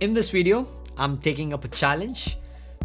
In this video, I'm taking up a challenge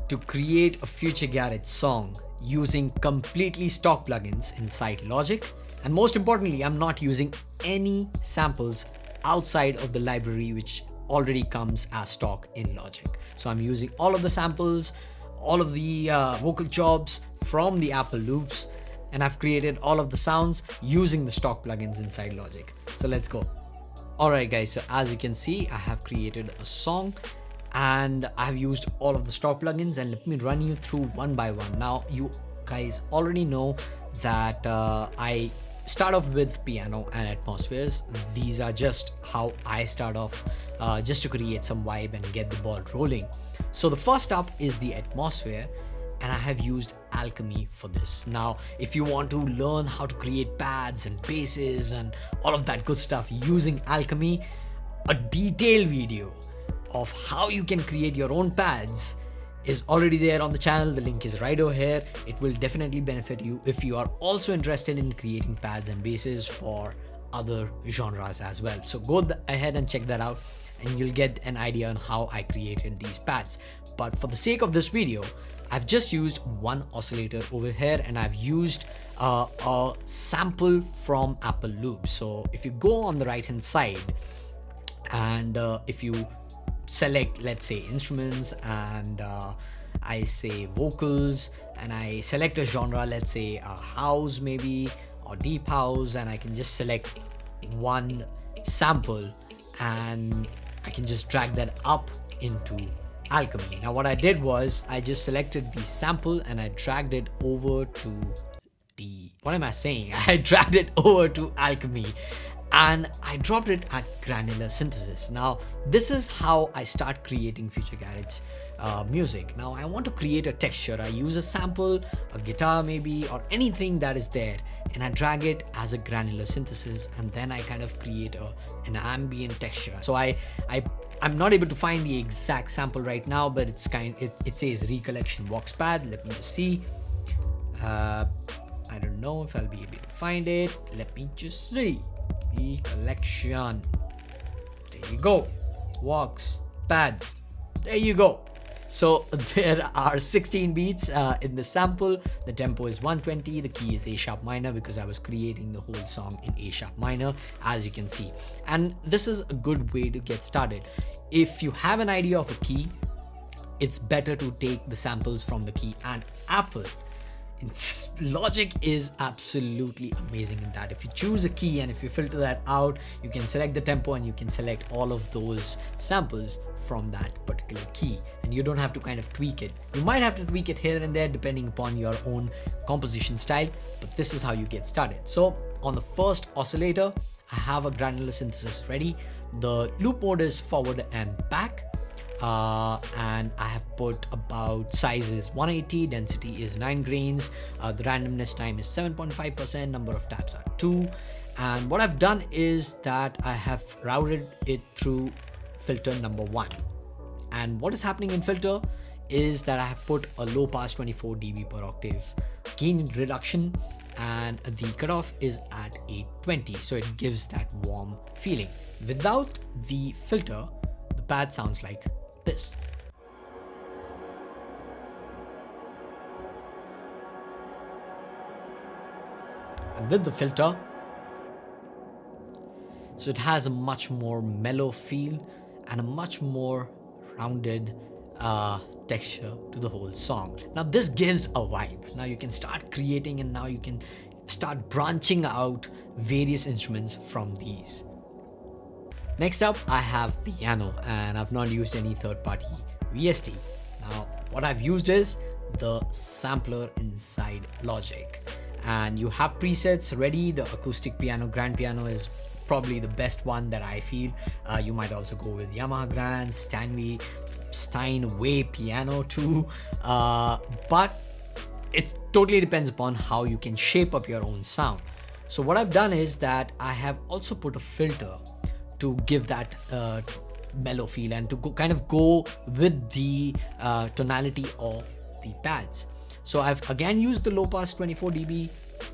to create a future garage song using completely stock plugins inside Logic. And most importantly, I'm not using any samples outside of the library which already comes as stock in Logic. So I'm using all of the samples, all of the vocal chops from the Apple loops, and I've created all of the sounds using the stock plugins inside Logic. So let's go. Alright guys, so as you can see, I have created a song and I've used all of the stock plugins, and let me run you through one by one. Now you guys already know that I start off with piano and atmospheres. These are just how I start off, just to create some vibe and get the ball rolling. So the first up is the atmosphere, and I have used Alchemy for this. Now if you want to learn how to create pads and basses and all of that good stuff using Alchemy, a detailed video of how you can create your own pads is already there on the channel. The link is right over here. It will definitely benefit you if you are also interested in creating pads and basses for other genres as well. So go ahead and check that out and you'll get an idea on how I created these pads. But for the sake of this video, I've just used one oscillator over here, and I've used a sample from Apple loops. So if you go on the right hand side and if you select, let's say, instruments, and I say vocals, and I select a genre, let's say house maybe, or deep house, and I can just select one sample and I can just drag that up into Alchemy. Now what I did was I just selected the sample and I dragged it over to I dragged it over to Alchemy and I dropped it at granular synthesis. Now this is how I start creating future garage music. Now I want to create a texture. I use a sample, a guitar maybe, or anything that is there, and I drag it as a granular synthesis, and then I kind of create an ambient texture. So I'm not able to find the exact sample right now, but it says recollection vox pad. Let me just see. I don't know if I'll be able to find it. Let me just see. Recollection. There you go. Vox pads. There you go. So there are 16 beats in the sample. The tempo is 120. The key is A sharp minor because I was creating the whole song in A sharp minor, as you can see. And this is a good way to get started. If you have an idea of a key, it's better to take the samples from the key. And Apple Logic is absolutely amazing in that. If you choose a key and if you filter that out, you can select the tempo and you can select all of those samples from that particular key, and you don't have to kind of tweak it. You might have to tweak it here and there depending upon your own composition style, but this is how you get started. So on the first oscillator, I have a granular synthesis ready. The loop mode is forward and back. And I have put about size is 180, density is 9 grains, the randomness time is 7.5%, number of taps are 2, and what I've done is that I have routed it through filter number 1. And what is happening in filter is that I have put a low pass 24 dB per octave gain reduction, and the cutoff is at 820, so it gives that warm feeling. Without the filter, the pad sounds like this. And with the filter, so it has a much more mellow feel and a much more rounded texture to the whole song. Now this gives a vibe. Now you can start creating, and now you can start branching out various instruments from these. Next up, I have piano, and I've not used any third-party VST. Now, what I've used is the sampler inside Logic, and you have presets ready. The acoustic piano, grand piano is probably the best one that I feel. You might also go with Yamaha Grand, Steinway piano too, but it totally depends upon how you can shape up your own sound. So what I've done is that I have also put a filter to give that mellow feel and to kind of go with the tonality of the pads. So I've again used the low pass 24 dB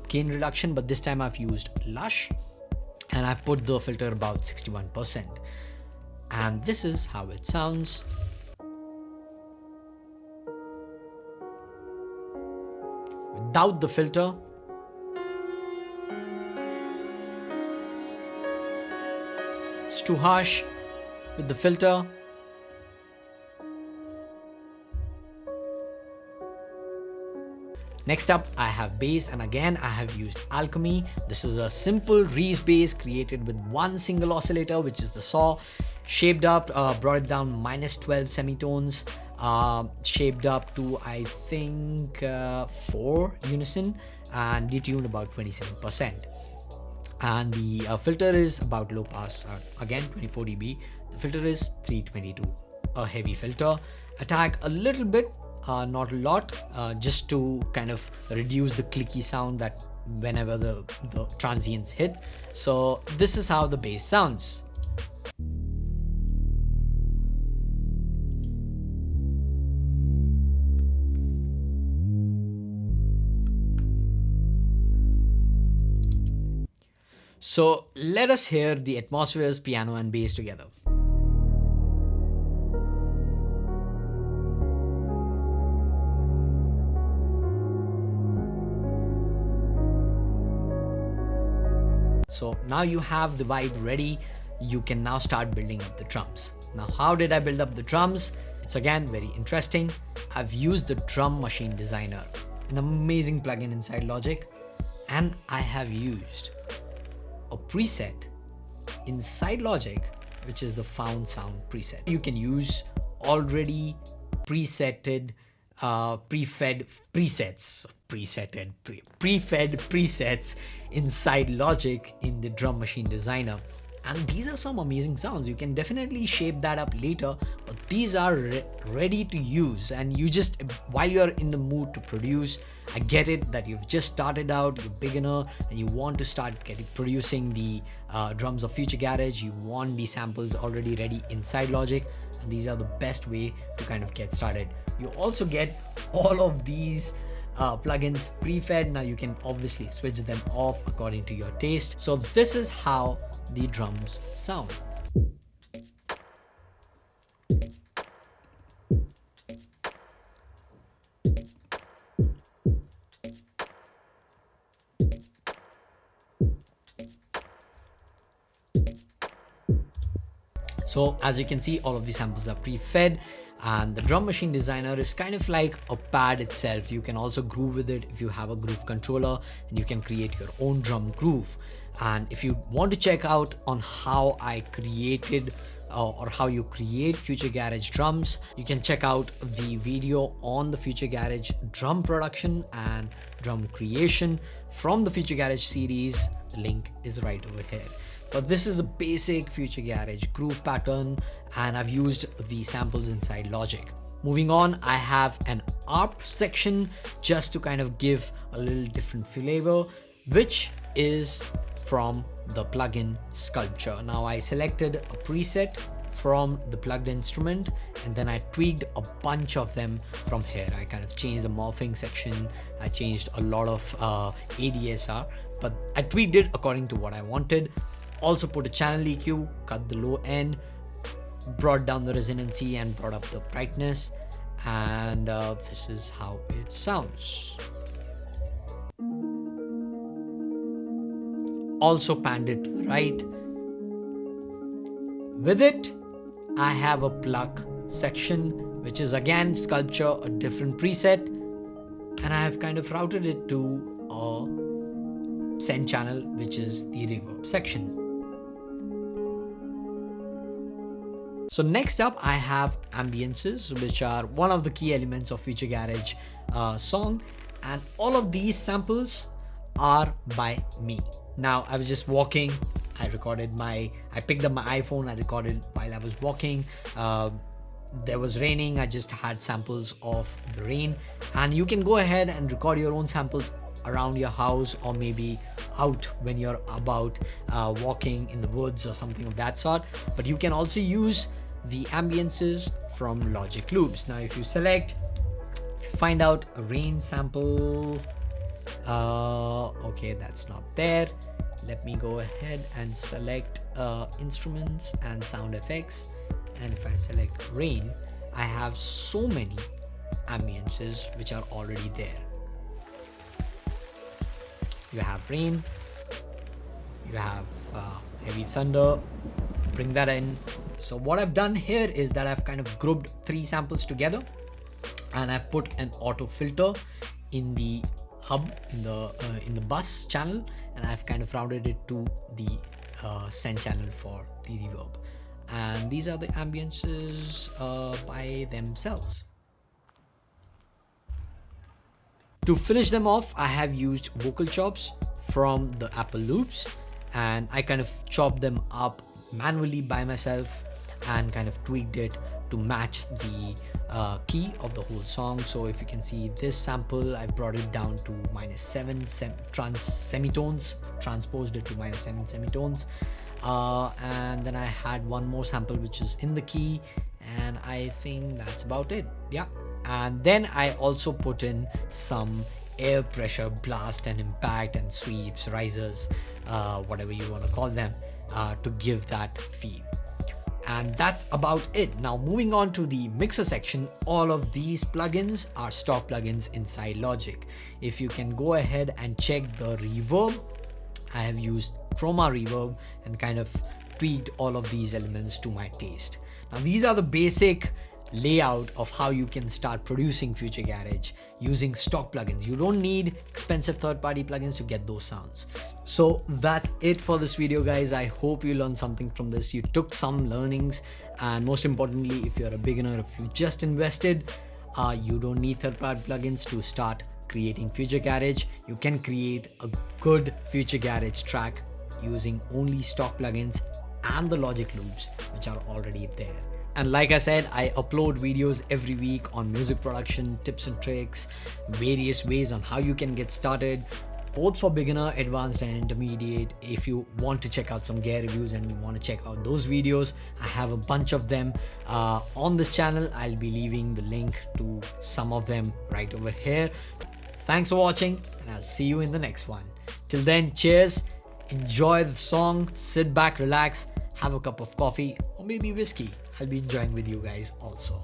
gain reduction, but this time I've used Lush, and I've put the filter about 61%. and this is how it sounds. Without the filter. It's too harsh with the filter. Next up, I have bass, and again I have used Alchemy. This is a simple Reese bass created with one single oscillator, which is the saw. Shaped up, brought it down -12 semitones, shaped up to I think 4 unison, and detuned about 27%. And the filter is about low pass, again 24 dB. The filter is 322, a heavy filter. Attack a little bit, not a lot, just to kind of reduce the clicky sound that whenever the transients hit. So this is how the bass sounds. So let us hear the atmospheres, piano and bass together. So now you have the vibe ready. You can now start building up the drums. Now, how did I build up the drums? It's again very interesting. I've used the Drum Machine Designer, an amazing plugin inside Logic, and I have used a preset inside Logic, which is the Found Sound preset. You can use already prefed presets inside Logic in the Drum Machine Designer. And these are some amazing sounds. You can definitely shape that up later, but these are ready to use. And you just, while you're in the mood to produce, I get it that you've just started out, you're a beginner, and you want to start producing the drums of Future Garage. You want the samples already ready inside Logic, and these are the best way to kind of get started. You also get all of these plugins pre-fed. Now you can obviously switch them off according to your taste. So this is how the drums sound. So as you can see, all of the samples are pre-fed, and the Drum Machine Designer is kind of like a pad itself. You can also groove with it if you have a groove controller, and you can create your own drum groove. And if you want to check out on how I created or how you create Future Garage drums, you can check out the video on the Future Garage drum production and drum creation from the Future Garage series. The link is right over here. But this is a basic Future Garage groove pattern, and I've used the samples inside Logic. Moving on, I have an ARP section just to kind of give a little different flavor, which is from the plugin Sculpture. Now I selected a preset from the plugged instrument, and then I tweaked a bunch of them from here. I kind of changed the morphing section, I changed a lot of ADSR, but I tweaked it according to what I wanted. Also put a channel EQ, cut the low end, brought down the resonancy and brought up the brightness, and this is how it sounds. Also panned it to the right. With it, I have a pluck section, which is again Sculpture, a different preset, and I have kind of routed it to a send channel, which is the reverb section. So next up, I have ambiences, which are one of the key elements of Future Garage song, and all of these samples are by me. Now I was just walking, I picked up my iPhone, I recorded while I was walking. There was raining, I just had samples of the rain, and you can go ahead and record your own samples around your house, or maybe out when you're about walking in the woods or something of that sort. But you can also use the ambiences from Logic Loops. Now if you select, find out a rain sample, okay, that's not there. Let me go ahead and select instruments and sound effects, and if I select rain, I have so many ambiences which are already there. You have rain, you have heavy thunder, bring that in. So what I've done here is that I've kind of grouped 3 samples together, and I've put an auto filter in the hub, in the bus channel, and I've kind of routed it to the send channel for the reverb. And these are the ambiences by themselves. To finish them off, I have used vocal chops from the Apple loops, and I kind of chopped them up manually by myself and kind of tweaked it to match the key of the whole song. So if you can see this sample, I brought it down to -7 semitones, transposed it to -7 semitones, and then I had one more sample which is in the key, and I think that's about it. Yeah. And then I also put in some air pressure blast and impact and sweeps, risers, whatever you want to call them, to give that feel. And that's about it. Now moving on to the mixer section, all of these plugins are stock plugins inside Logic. If you can go ahead and check the reverb, I have used chroma reverb and kind of tweaked all of these elements to my taste. Now these are the basic layout of how you can start producing Future Garage using stock plugins. You don't need expensive third-party plugins to get those sounds. So that's it for this video, guys. I hope you learned something from this. You took some learnings, and most importantly, if you're a beginner, if you just invested, you don't need third-party plugins to start creating Future Garage. You can create a good Future Garage track using only stock plugins and the Logic loops which are already there. And like I said, I upload videos every week on music production, tips and tricks, various ways on how you can get started, both for beginner, advanced and intermediate. If you want to check out some gear reviews and you want to check out those videos, I have a bunch of them on this channel. I'll be leaving the link to some of them right over here. Thanks for watching, and I'll see you in the next one. Till then, cheers, enjoy the song, sit back, relax, have a cup of coffee or maybe whiskey. I'll be enjoying with you guys also.